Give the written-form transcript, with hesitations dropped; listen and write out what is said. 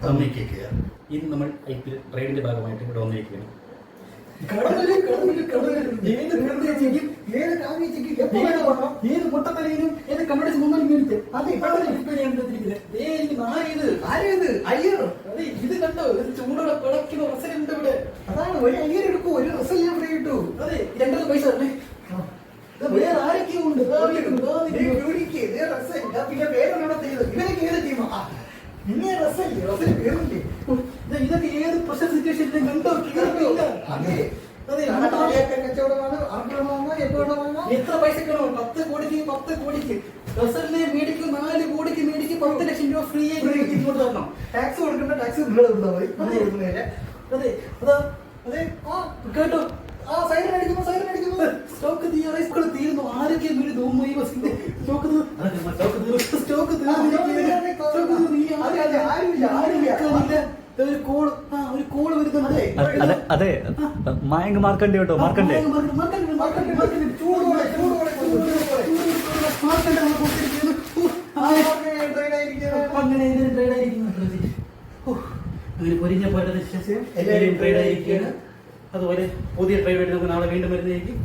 സമ്മതിക്കുക. ഇന്ന് നമ്മൾ IPL ട്രേഡിന്റെ ഭാഗമായിട്ട് ഇവിടെ വന്നിരിക്കുകയാണ്. ഏത് പൊട്ടത്തലയിലും ഏത് കമ്മ്യൂണിസ്റ്റ് മൂവ്മെന്റ് ഇത് കണ്ടോ, ചൂടുള്ള പിളയ്ക്കുന്ന റസലുണ്ട് ഇവിടെ. അതാണ് ഒരു അയ്യർ എടുക്കൂ, ഒരു റിസൽ ഞാൻ ഫ്രീ കിട്ടു. അതെ, 2 പൈസ തന്നെ. വേറെ ആരൊക്കെയും ഉണ്ട്. പിന്നെ പേരോടെ ചെയ്തു. ഇവരൊക്കെ ഏത് ടീമാ? പിന്നെ റസല്ലേ, റസൽ പേരില്ലേ? ഇതൊക്കെ ഏത് പ്രഷർ സിറ്റുവേഷനിലും കണ്ടോ? കച്ചവടമാണ്. ആർക്കാണോ എപ്പോഴാണോ എത്ര പൈസക്കാണോ? 10 കോടിക്ക് 10 കോടിക്ക് റസലിനെ മേടിക്കും, 4 കോടിക്ക് മേടിക്കും, 10 ലക്ഷം രൂപ ഫ്രീ ആയിട്ട് ഇങ്ങോട്ട് തരണം. ടാക്സ് കൊടുക്കേണ്ട ടാക്സ് നിങ്ങൾ കൊടുത്താൽ മതി. അതെ അതാ അതെ കേട്ടോ. സൈലൻ അടിക്കുന്നു, സൈലൻ അടിക്കുന്നു. സ്റ്റോക്ക് തീരുന്നു. ആരൊക്കെ അതെ മായങ്ക് മാർക്കണ്ടി കേട്ടോ, മാർക്കണ്ടേ പൊരിഞ്ഞ പോലെ എല്ലാവരും ട്രേഡ് ആയിരിക്കുകയാണ്. അതുപോലെ പുതിയ ട്രേഡ് ആയിട്ട് നമുക്ക് നാളെ വീണ്ടും വരുന്നതായിരിക്കും.